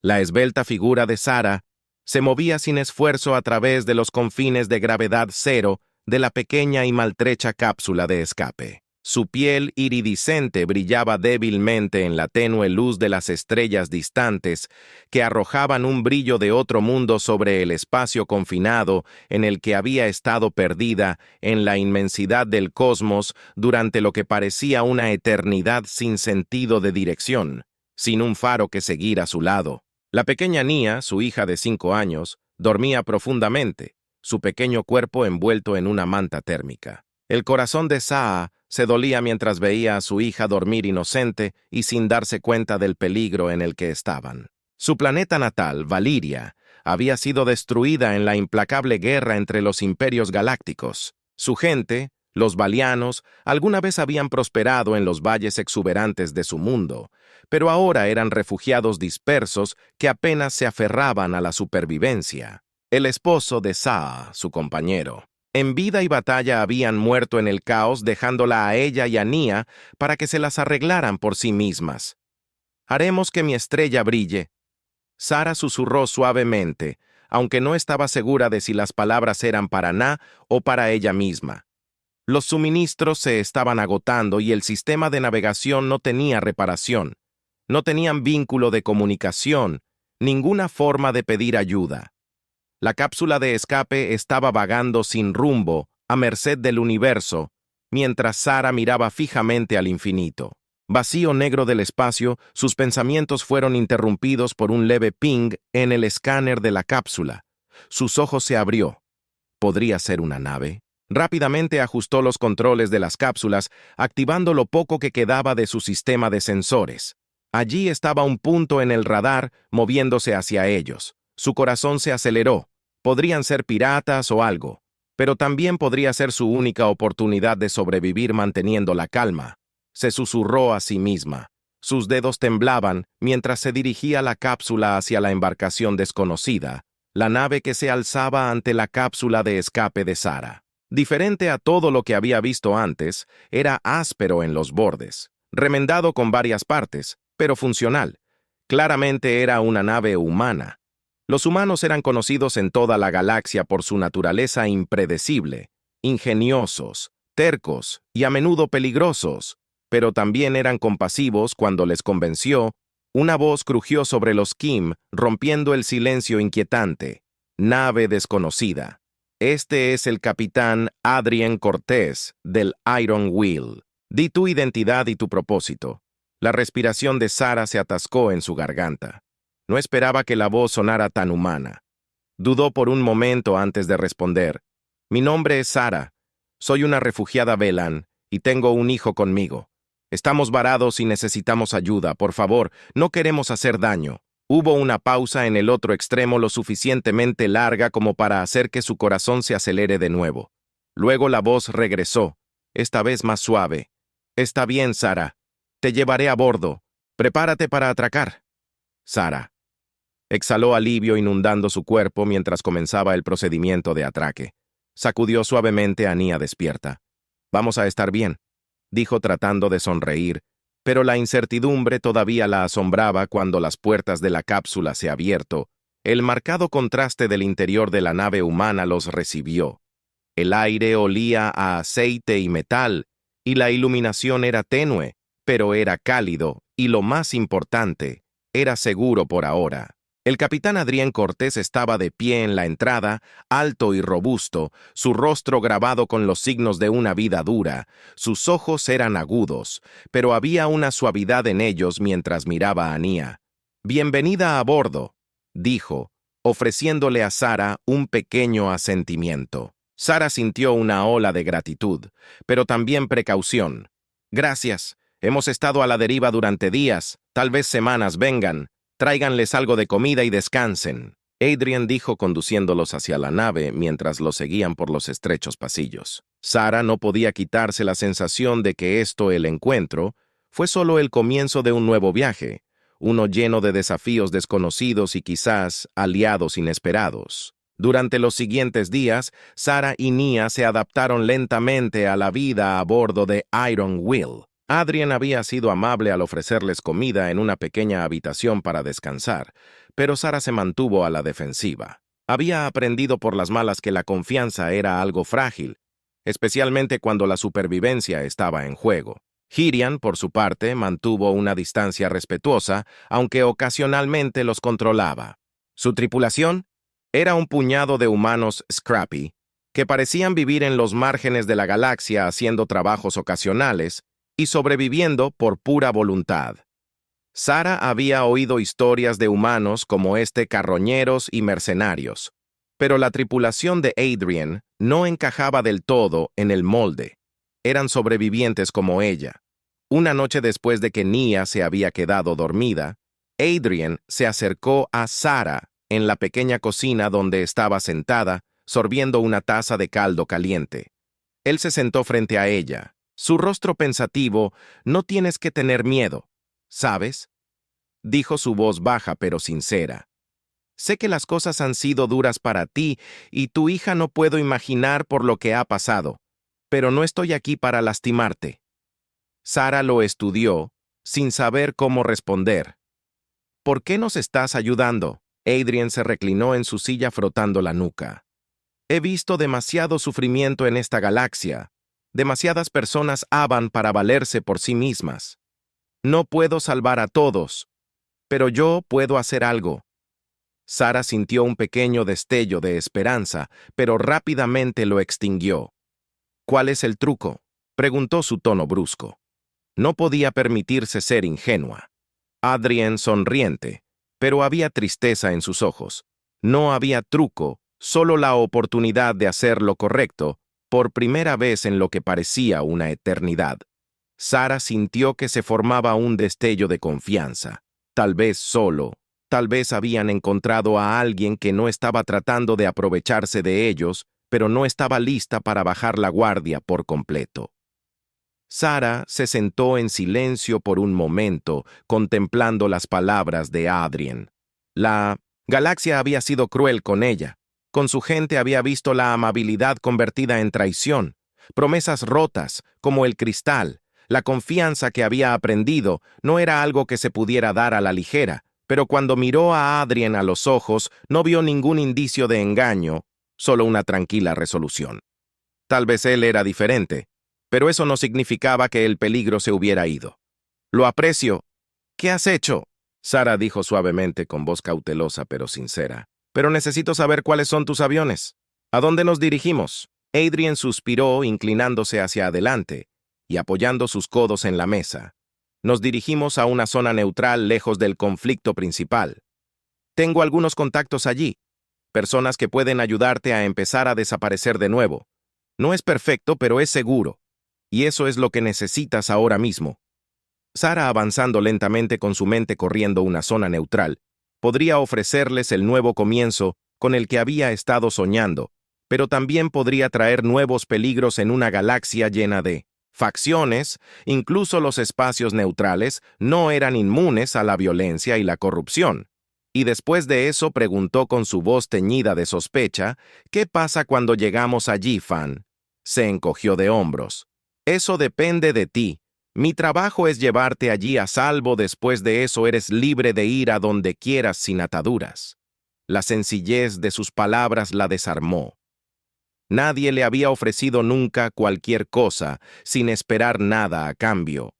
La esbelta figura de Sara se movía sin esfuerzo a través de los confines de gravedad cero de la pequeña y maltrecha cápsula de escape. Su piel iridiscente brillaba débilmente en la tenue luz de las estrellas distantes que arrojaban un brillo de otro mundo sobre el espacio confinado en el que había estado perdida en la inmensidad del cosmos durante lo que parecía una eternidad sin sentido de dirección, sin un faro que seguir a su lado. La pequeña Nia, su hija de 5 años, dormía profundamente, su pequeño cuerpo envuelto en una manta térmica. El corazón de Saa se dolía mientras veía a su hija dormir inocente y sin darse cuenta del peligro en el que estaban. Su planeta natal, Valiria, había sido destruida en la implacable guerra entre los imperios galácticos. Su gente, los valianos, alguna vez habían prosperado en los valles exuberantes de su mundo, pero ahora eran refugiados dispersos que apenas se aferraban a la supervivencia. El esposo de Saa, su compañero, en vida y batalla habían muerto en el caos dejándola a ella y a Nia para que se las arreglaran por sí mismas. «Haremos que mi estrella brille», Sara susurró suavemente, aunque no estaba segura de si las palabras eran para Na o para ella misma. Los suministros se estaban agotando y el sistema de navegación no tenía reparación. No tenían vínculo de comunicación, ninguna forma de pedir ayuda. La cápsula de escape estaba vagando sin rumbo, a merced del universo, mientras Sara miraba fijamente al infinito. Vacío negro del espacio, sus pensamientos fueron interrumpidos por un leve ping en el escáner de la cápsula. Sus ojos se abrió. ¿Podría ser una nave? Rápidamente ajustó los controles de las cápsulas, activando lo poco que quedaba de su sistema de sensores. Allí estaba un punto en el radar, moviéndose hacia ellos. Su corazón se aceleró. Podrían ser piratas o algo, pero también podría ser su única oportunidad de sobrevivir manteniendo la calma. Se susurró a sí misma. Sus dedos temblaban mientras se dirigía la cápsula hacia la embarcación desconocida, la nave que se alzaba ante la cápsula de escape de Sara. Diferente a todo lo que había visto antes, era áspero en los bordes, remendado con varias partes, pero funcional. Claramente era una nave humana. Los humanos eran conocidos en toda la galaxia por su naturaleza impredecible, ingeniosos, tercos y a menudo peligrosos, pero también eran compasivos cuando les convenció. Una voz crujió sobre los Kim, rompiendo el silencio inquietante. Nave desconocida. Este es el capitán Adrien Cortés, del Iron Wheel. Di tu identidad y tu propósito. La respiración de Sara se atascó en su garganta. No esperaba que la voz sonara tan humana. Dudó por un momento antes de responder. Mi nombre es Sara. Soy una refugiada Velan y tengo un hijo conmigo. Estamos varados y necesitamos ayuda. Por favor, no queremos hacer daño. Hubo una pausa en el otro extremo lo suficientemente larga como para hacer que su corazón se acelere de nuevo. Luego la voz regresó, esta vez más suave. Está bien, Sara. Te llevaré a bordo. Prepárate para atracar. Sara. Exhaló alivio inundando su cuerpo mientras comenzaba el procedimiento de atraque. Sacudió suavemente a Nia despierta. «Vamos a estar bien», dijo tratando de sonreír, pero la incertidumbre todavía la asombraba cuando las puertas de la cápsula se abierto. El marcado contraste del interior de la nave humana los recibió. El aire olía a aceite y metal, y la iluminación era tenue, pero era cálido, y lo más importante, era seguro por ahora. El capitán Adrien Cortés estaba de pie en la entrada, alto y robusto, su rostro grabado con los signos de una vida dura. Sus ojos eran agudos, pero había una suavidad en ellos mientras miraba a Nia. «Bienvenida a bordo», dijo, ofreciéndole a Sara un pequeño asentimiento. Sara sintió una ola de gratitud, pero también precaución. «Gracias. Hemos estado a la deriva durante días, tal vez semanas. Vengan. Tráiganles algo de comida y descansen», Adrien dijo conduciéndolos hacia la nave mientras los seguían por los estrechos pasillos. Sara no podía quitarse la sensación de que el encuentro, fue solo el comienzo de un nuevo viaje, uno lleno de desafíos desconocidos y quizás aliados inesperados. Durante los siguientes días, Sara y Nia se adaptaron lentamente a la vida a bordo de Iron Wheel. Adrien había sido amable al ofrecerles comida en una pequeña habitación para descansar, pero Sara se mantuvo a la defensiva. Había aprendido por las malas que la confianza era algo frágil, especialmente cuando la supervivencia estaba en juego. Hirian, por su parte, mantuvo una distancia respetuosa, aunque ocasionalmente los controlaba. Su tripulación era un puñado de humanos scrappy, que parecían vivir en los márgenes de la galaxia haciendo trabajos ocasionales y sobreviviendo por pura voluntad. Sara había oído historias de humanos como este carroñeros y mercenarios, pero la tripulación de Adrien no encajaba del todo en el molde. Eran sobrevivientes como ella. Una noche después de que Nia se había quedado dormida, Adrien se acercó a Sara en la pequeña cocina donde estaba sentada, sorbiendo una taza de caldo caliente. Él se sentó frente a ella. Su rostro pensativo: «No tienes que tener miedo, ¿sabes?», dijo su voz baja pero sincera. «Sé que las cosas han sido duras para ti y tu hija no puedo imaginar por lo que ha pasado, pero no estoy aquí para lastimarte». Sara lo estudió, sin saber cómo responder. «¿Por qué nos estás ayudando?». Adrien se reclinó en su silla frotando la nuca. «He visto demasiado sufrimiento en esta galaxia. Demasiadas personas avan para valerse por sí mismas. No puedo salvar a todos, pero yo puedo hacer algo». Sara sintió un pequeño destello de esperanza, pero rápidamente lo extinguió. «¿Cuál es el truco?», preguntó su tono brusco. No podía permitirse ser ingenua. Adrien sonriente, pero había tristeza en sus ojos. No había truco, solo la oportunidad de hacer lo correcto, por primera vez en lo que parecía una eternidad. Sara sintió que se formaba un destello de confianza. Tal vez solo, tal vez habían encontrado a alguien que no estaba tratando de aprovecharse de ellos, pero no estaba lista para bajar la guardia por completo. Sara se sentó en silencio por un momento, contemplando las palabras de Adrien. La galaxia había sido cruel con ella. Con su gente había visto la amabilidad convertida en traición, promesas rotas, como el cristal. La confianza que había aprendido no era algo que se pudiera dar a la ligera, pero cuando miró a Adrien a los ojos, no vio ningún indicio de engaño, solo una tranquila resolución. Tal vez él era diferente, pero eso no significaba que el peligro se hubiera ido. «Lo aprecio». «¿Qué has hecho?», Sara dijo suavemente con voz cautelosa pero sincera. «Pero necesito saber cuáles son tus aviones. ¿A dónde nos dirigimos?». Adrien suspiró, inclinándose hacia adelante y apoyando sus codos en la mesa. «Nos dirigimos a una zona neutral lejos del conflicto principal. Tengo algunos contactos allí, personas que pueden ayudarte a empezar a desaparecer de nuevo. No es perfecto, pero es seguro. Y eso es lo que necesitas ahora mismo». Sara, avanzando lentamente con su mente corriendo una zona neutral, podría ofrecerles el nuevo comienzo con el que había estado soñando, pero también podría traer nuevos peligros en una galaxia llena de facciones. Incluso los espacios neutrales no eran inmunes a la violencia y la corrupción. Y después de eso preguntó con su voz teñida de sospecha: «¿Qué pasa cuando llegamos allí, Fan?». Se encogió de hombros. «Eso depende de ti. Mi trabajo es llevarte allí a salvo. Después de eso eres libre de ir a donde quieras sin ataduras». La sencillez de sus palabras la desarmó. Nadie le había ofrecido nunca cualquier cosa sin esperar nada a cambio.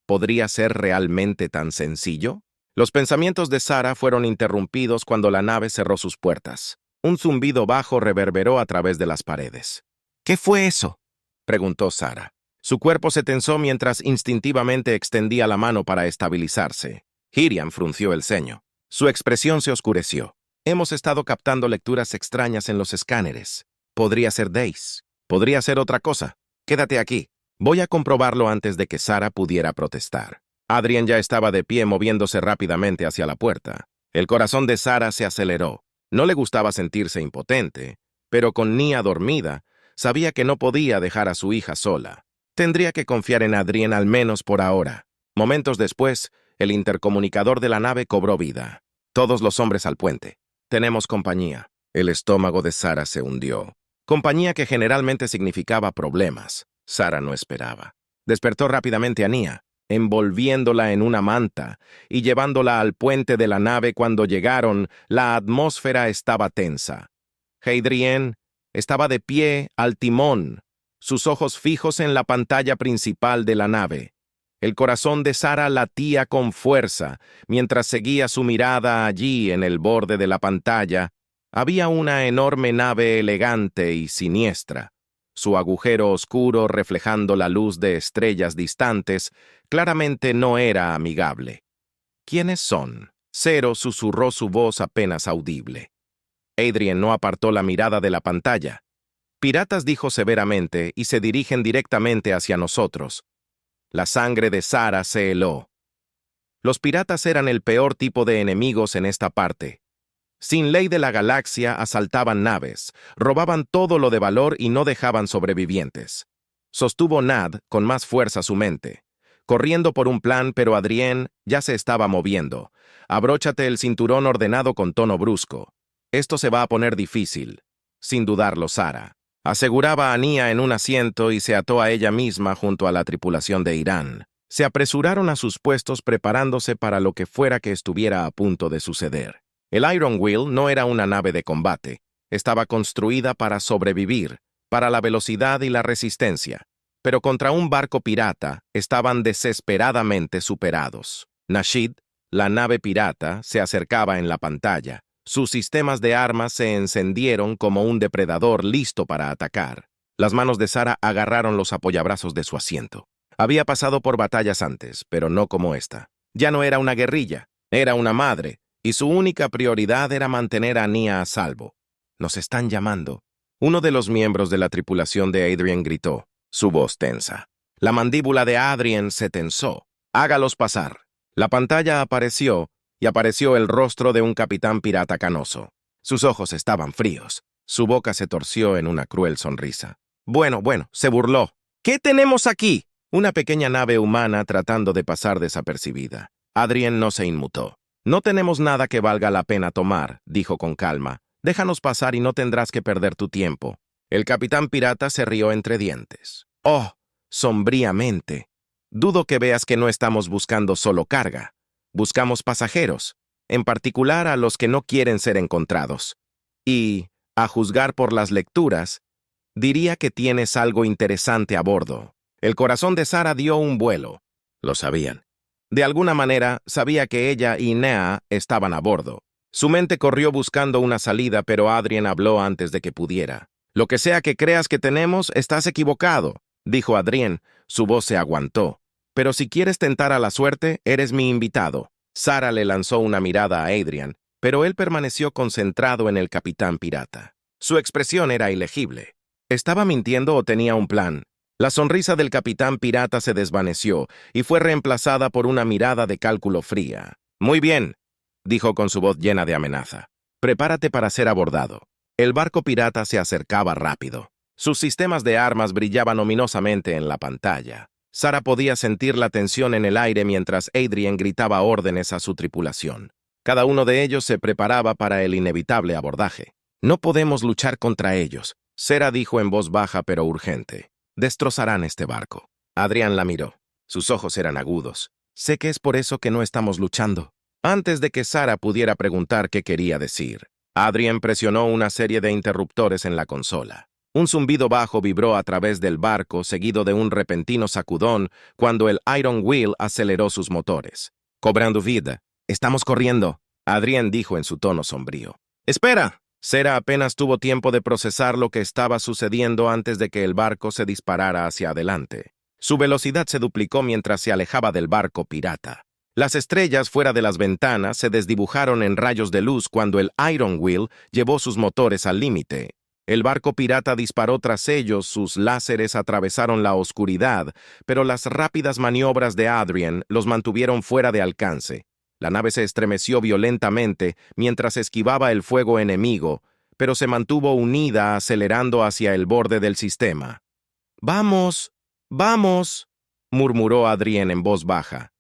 ¿Podría ser realmente tan sencillo? Los pensamientos de Sara fueron interrumpidos cuando la nave cerró sus puertas. Un zumbido bajo reverberó a través de las paredes. «¿Qué fue eso?», preguntó Sara. Su cuerpo se tensó mientras instintivamente extendía la mano para estabilizarse. Hirian frunció el ceño. Su expresión se oscureció. «Hemos estado captando lecturas extrañas en los escáneres. Podría ser Dace. Podría ser otra cosa. Quédate aquí. Voy a comprobarlo antes de que Sara pudiera protestar». Adrien ya estaba de pie, moviéndose rápidamente hacia la puerta. El corazón de Sara se aceleró. No le gustaba sentirse impotente, pero con Nia dormida, sabía que no podía dejar a su hija sola. Tendría que confiar en Adrien al menos por ahora. Momentos después, el intercomunicador de la nave cobró vida. «Todos los hombres al puente. Tenemos compañía». El estómago de Sara se hundió. Compañía que generalmente significaba problemas. Sara no esperaba. Despertó rápidamente a Nia, envolviéndola en una manta y llevándola al puente de la nave. Cuando llegaron, la atmósfera estaba tensa. Hadrien estaba de pie al timón, sus ojos fijos en la pantalla principal de la nave. El corazón de Sara latía con fuerza, mientras seguía su mirada allí en el borde de la pantalla. Había una enorme nave elegante y siniestra. Su agujero oscuro reflejando la luz de estrellas distantes, claramente no era amigable. ¿Quiénes son? Zero susurró su voz apenas audible. Adrien no apartó la mirada de la pantalla. Piratas, dijo severamente, y se dirigen directamente hacia nosotros. La sangre de Sara se heló. Los piratas eran el peor tipo de enemigos en esta parte. Sin ley de la galaxia, asaltaban naves, robaban todo lo de valor y no dejaban sobrevivientes. Sostuvo Nad con más fuerza su mente, corriendo por un plan, pero Adrien ya se estaba moviendo. Abróchate el cinturón, ordenado con tono brusco. Esto se va a poner difícil. Sin dudarlo, Sara aseguraba a Nia en un asiento y se ató a ella misma junto a la tripulación de Irán. Se apresuraron a sus puestos preparándose para lo que fuera que estuviera a punto de suceder. El Iron Will no era una nave de combate. Estaba construida para sobrevivir, para la velocidad y la resistencia. Pero contra un barco pirata estaban desesperadamente superados. Nashid, la nave pirata, se acercaba en la pantalla. Sus sistemas de armas se encendieron como un depredador listo para atacar. Las manos de Sara agarraron los apoyabrazos de su asiento. Había pasado por batallas antes, pero no como esta. Ya no era una guerrilla, era una madre, y su única prioridad era mantener a Nia a salvo. «Nos están llamando». Uno de los miembros de la tripulación de Adrien gritó, su voz tensa. La mandíbula de Adrien se tensó. «Hágalos pasar». La pantalla apareció, y apareció el rostro de un capitán pirata canoso. Sus ojos estaban fríos. Su boca se torció en una cruel sonrisa. Bueno, se burló. «¿Qué tenemos aquí?» Una pequeña nave humana tratando de pasar desapercibida. Adrien no se inmutó. «No tenemos nada que valga la pena tomar», dijo con calma. «Déjanos pasar y no tendrás que perder tu tiempo». El capitán pirata se rió entre dientes. «Oh», sombríamente. «Dudo que veas que no estamos buscando solo carga. Buscamos pasajeros, en particular a los que no quieren ser encontrados. Y, a juzgar por las lecturas, diría que tienes algo interesante a bordo». El corazón de Sara dio un vuelo. Lo sabían. De alguna manera, sabía que ella y Nia estaban a bordo. Su mente corrió buscando una salida, pero Adrien habló antes de que pudiera. «Lo que sea que creas que tenemos, estás equivocado», dijo Adrien. Su voz se aguantó. «Pero si quieres tentar a la suerte, eres mi invitado». Sara le lanzó una mirada a Adrien, pero él permaneció concentrado en el capitán pirata. Su expresión era ilegible. ¿Estaba mintiendo o tenía un plan? La sonrisa del capitán pirata se desvaneció y fue reemplazada por una mirada de cálculo fría. «Muy bien», dijo con su voz llena de amenaza. «Prepárate para ser abordado». El barco pirata se acercaba rápido. Sus sistemas de armas brillaban ominosamente en la pantalla. Sara podía sentir la tensión en el aire mientras Adrien gritaba órdenes a su tripulación. Cada uno de ellos se preparaba para el inevitable abordaje. «No podemos luchar contra ellos», Sara dijo en voz baja pero urgente. «Destrozarán este barco». Adrien la miró. Sus ojos eran agudos. «Sé que es por eso que no estamos luchando». Antes de que Sara pudiera preguntar qué quería decir, Adrien presionó una serie de interruptores en la consola. Un zumbido bajo vibró a través del barco, seguido de un repentino sacudón cuando el Iron Will aceleró sus motores. «Cobrando vida. Estamos corriendo», Adrien dijo en su tono sombrío. «¡Espera!» Sara apenas tuvo tiempo de procesar lo que estaba sucediendo antes de que el barco se disparara hacia adelante. Su velocidad se duplicó mientras se alejaba del barco pirata. Las estrellas fuera de las ventanas se desdibujaron en rayos de luz cuando el Iron Will llevó sus motores al límite. El barco pirata disparó tras ellos, sus láseres atravesaron la oscuridad, pero las rápidas maniobras de Adrien los mantuvieron fuera de alcance. La nave se estremeció violentamente mientras esquivaba el fuego enemigo, pero se mantuvo unida, acelerando hacia el borde del sistema. «¡Vamos! ¡Vamos!», murmuró Adrien en voz baja,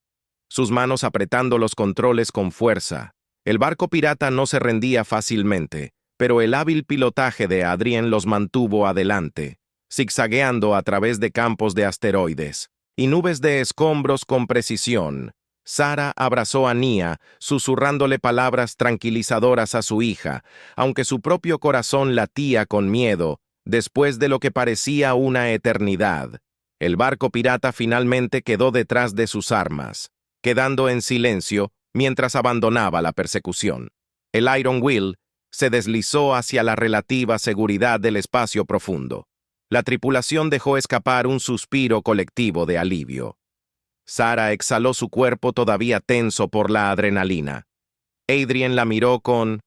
sus manos apretando los controles con fuerza. El barco pirata no se rendía fácilmente, pero el hábil pilotaje de Adrien los mantuvo adelante, zigzagueando a través de campos de asteroides. y nubes de escombros con precisión. Sara abrazó a Nia, susurrándole palabras tranquilizadoras a su hija, aunque su propio corazón latía con miedo, después de lo que parecía una eternidad. El barco pirata finalmente quedó detrás de sus armas, quedando en silencio mientras abandonaba la persecución. El Iron Will se deslizó hacia la relativa seguridad del espacio profundo. La tripulación dejó escapar un suspiro colectivo de alivio. Sara exhaló su cuerpo todavía tenso por la adrenalina. Adrien la miró con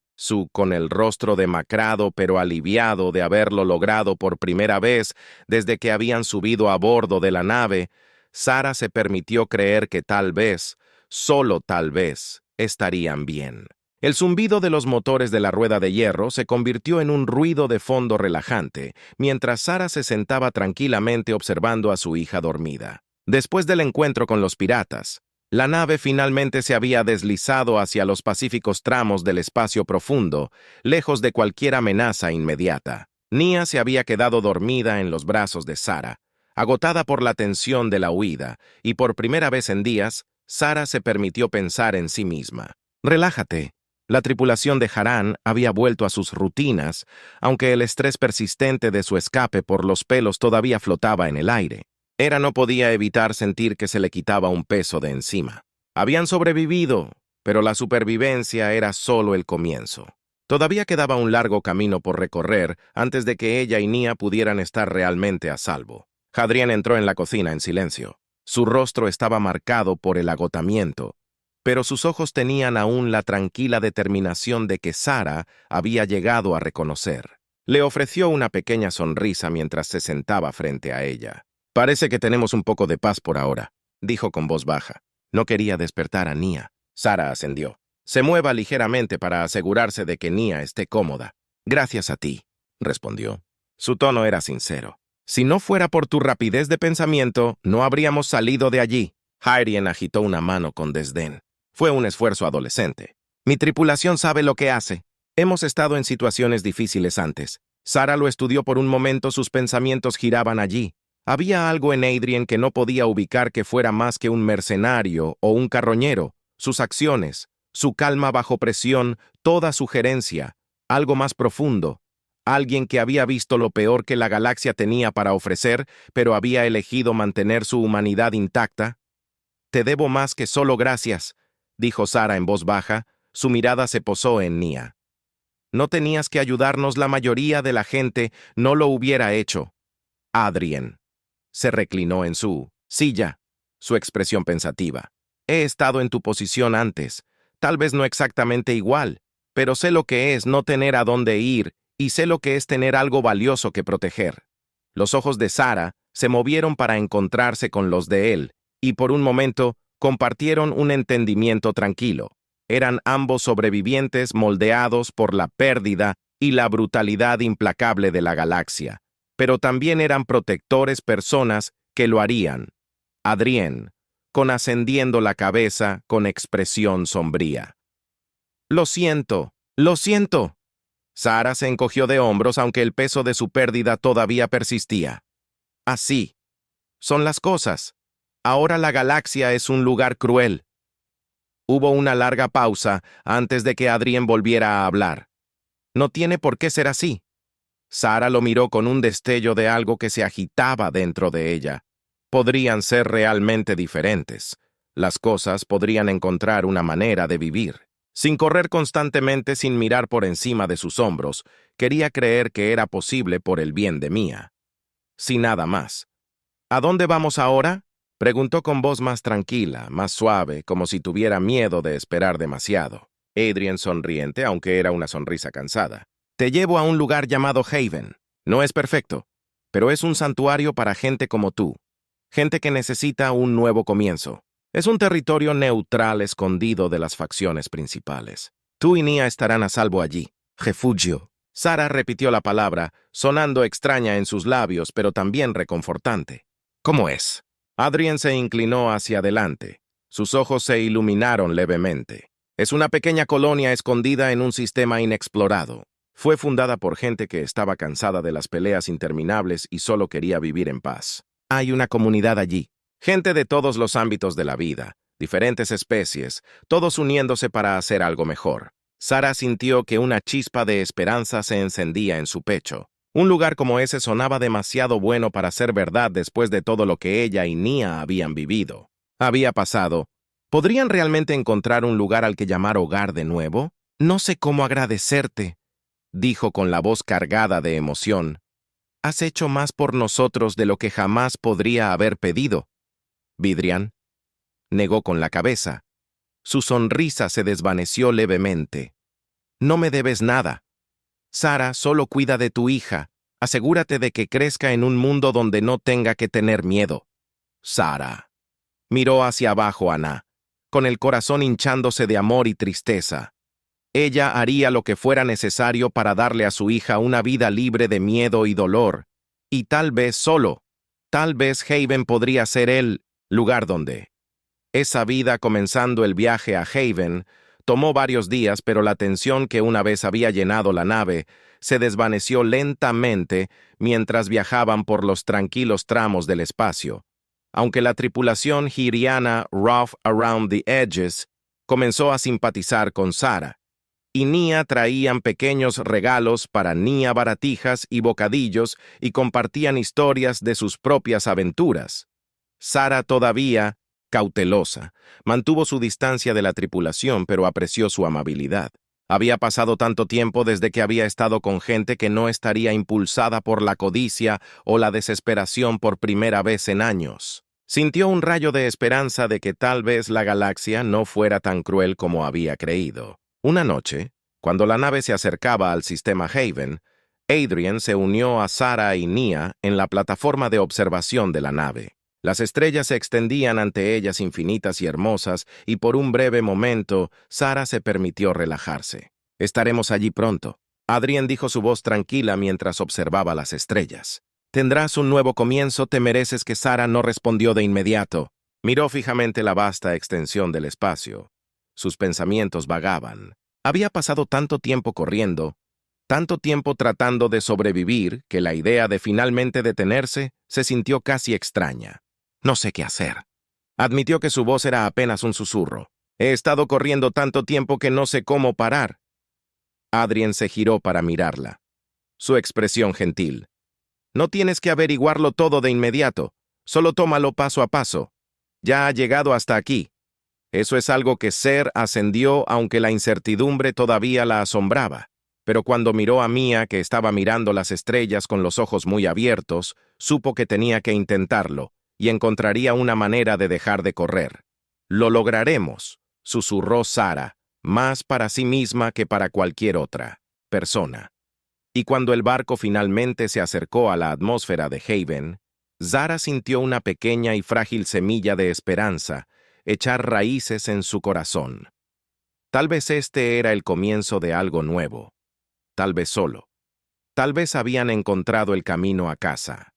el rostro demacrado pero aliviado de haberlo logrado por primera vez desde que habían subido a bordo de la nave. Sara se permitió creer que tal vez, solo tal vez, estarían bien. El zumbido de los motores de la rueda de hierro se convirtió en un ruido de fondo relajante, mientras Sara se sentaba tranquilamente observando a su hija dormida. Después del encuentro con los piratas, la nave finalmente se había deslizado hacia los pacíficos tramos del espacio profundo, lejos de cualquier amenaza inmediata. Nia se había quedado dormida en los brazos de Sara, agotada por la tensión de la huida, y por primera vez en días, Sara se permitió pensar en sí misma. «Relájate». La tripulación de Haran había vuelto a sus rutinas, aunque el estrés persistente de su escape por los pelos todavía flotaba en el aire. Hera no podía evitar sentir que se le quitaba un peso de encima. Habían sobrevivido, pero la supervivencia era solo el comienzo. Todavía quedaba un largo camino por recorrer antes de que ella y Nia pudieran estar realmente a salvo. Hadrien entró en la cocina en silencio. Su rostro estaba marcado por el agotamiento, pero sus ojos tenían aún la tranquila determinación de que Sara había llegado a reconocer. Le ofreció una pequeña sonrisa mientras se sentaba frente a ella. «Parece que tenemos un poco de paz por ahora», dijo con voz baja. No quería despertar a Nia. Sara ascendió. «Se mueva ligeramente para asegurarse de que Nia esté cómoda». «Gracias a ti», respondió. Su tono era sincero. «Si no fuera por tu rapidez de pensamiento, no habríamos salido de allí». Hadrien agitó una mano con desdén. Fue un esfuerzo adolescente. «Mi tripulación sabe lo que hace. Hemos estado en situaciones difíciles antes». Sara lo estudió por un momento, sus pensamientos giraban allí. Había algo en Adrien que no podía ubicar que fuera más que un mercenario o un carroñero. Sus acciones, su calma bajo presión, toda sugerencia, algo más profundo. Alguien que había visto lo peor que la galaxia tenía para ofrecer, pero había elegido mantener su humanidad intacta. «Te debo más que solo gracias», dijo Sara en voz baja. Su mirada se posó en Nia. «No tenías que ayudarnos, la mayoría de la gente no lo hubiera hecho». Adrien se reclinó en su silla, su expresión pensativa. «He estado en tu posición antes, tal vez no exactamente igual, pero sé lo que es no tener a dónde ir y sé lo que es tener algo valioso que proteger». Los ojos de Sara se movieron para encontrarse con los de él, y por un momento compartieron un entendimiento tranquilo. Eran ambos sobrevivientes moldeados por la pérdida y la brutalidad implacable de la galaxia, pero también eran protectores, personas que lo harían. Adrien, con ascendiendo la cabeza con expresión sombría. «Lo siento, lo siento». Sara se encogió de hombros aunque el peso de su pérdida todavía persistía. «Así son las cosas. Ahora la galaxia es un lugar cruel». Hubo una larga pausa antes de que Adrien volviera a hablar. «No tiene por qué ser así». Sara lo miró con un destello de algo que se agitaba dentro de ella. Podrían ser realmente diferentes. Las cosas podrían encontrar una manera de vivir. Sin correr constantemente, sin mirar por encima de sus hombros, quería creer que era posible por el bien de Mia. Sin nada más. «¿A dónde vamos ahora?», preguntó con voz más tranquila, más suave, como si tuviera miedo de esperar demasiado. Adrien sonriente, aunque era una sonrisa cansada. «Te llevo a un lugar llamado Haven. No es perfecto, pero es un santuario para gente como tú. Gente que necesita un nuevo comienzo. Es un territorio neutral escondido de las facciones principales. Tú y Nia estarán a salvo allí. Refugio». Sara repitió la palabra, sonando extraña en sus labios, pero también reconfortante. «¿Cómo es?». Adrien se inclinó hacia adelante. Sus ojos se iluminaron levemente. «Es una pequeña colonia escondida en un sistema inexplorado. Fue fundada por gente que estaba cansada de las peleas interminables y solo quería vivir en paz. Hay una comunidad allí, Gente de todos los ámbitos de la vida, diferentes especies, todos uniéndose para hacer algo mejor. Sara sintió que una chispa de esperanza se encendía en su pecho. Un lugar como ese sonaba demasiado bueno para ser verdad después de todo lo que ella y Nia habían vivido. Había pasado. ¿Podrían realmente encontrar un lugar al que llamar hogar de nuevo? No sé cómo agradecerte, dijo con la voz cargada de emoción. Has hecho más por nosotros de lo que jamás podría haber pedido. Vidrian negó con la cabeza. Su sonrisa se desvaneció levemente. No me debes nada. Sara, solo cuida de tu hija. Asegúrate de que crezca en un mundo donde no tenga que tener miedo. Sara. Miró hacia abajo a Ana, con el corazón hinchándose de amor y tristeza. Ella haría lo que fuera necesario para darle a su hija una vida libre de miedo y dolor. Y tal vez tal vez Haven podría ser el lugar donde. Esa vida, comenzando el viaje a Haven, tomó varios días, pero la tensión que una vez había llenado la nave se desvaneció lentamente mientras viajaban por los tranquilos tramos del espacio. Aunque la tripulación hiriana Rough Around the Edges comenzó a simpatizar con Sara, y Nia traían pequeños regalos para Nia, baratijas y bocadillos, y compartían historias de sus propias aventuras. Sara todavía, cautelosa, mantuvo su distancia de la tripulación, pero apreció su amabilidad. Había pasado tanto tiempo desde que había estado con gente que no estaría impulsada por la codicia o la desesperación por primera vez en años. Sintió un rayo de esperanza de que tal vez la galaxia no fuera tan cruel como había creído. Una noche, cuando la nave se acercaba al sistema Haven, Adrian se unió a Sara y Nia en la plataforma de observación de la nave. Las estrellas se extendían ante ellas infinitas y hermosas, y por un breve momento, Sara se permitió relajarse. Estaremos allí pronto. Adrian dijo su voz tranquila mientras observaba las estrellas. Tendrás un nuevo comienzo, te mereces. Que Sara no respondió de inmediato. Miró fijamente la vasta extensión del espacio. Sus pensamientos vagaban. Había pasado tanto tiempo corriendo, tanto tiempo tratando de sobrevivir, que la idea de finalmente detenerse se sintió casi extraña. No sé qué hacer. Admitió que su voz era apenas un susurro. He estado corriendo tanto tiempo que no sé cómo parar. Adrian se giró para mirarla. Su expresión gentil. No tienes que averiguarlo todo de inmediato. Solo tómalo paso a paso. Ya ha llegado hasta aquí. Eso es algo que Ser ascendió, aunque la incertidumbre todavía la asombraba. Pero cuando miró a Mia, que estaba mirando las estrellas con los ojos muy abiertos, supo que tenía que intentarlo, y encontraría una manera de dejar de correr. Lo lograremos, susurró Sara, más para sí misma que para cualquier otra persona. Y cuando el barco finalmente se acercó a la atmósfera de Haven, Sara sintió una pequeña y frágil semilla de esperanza echar raíces en su corazón. Tal vez este era el comienzo de algo nuevo. Tal vez solo. Tal vez habían encontrado el camino a casa.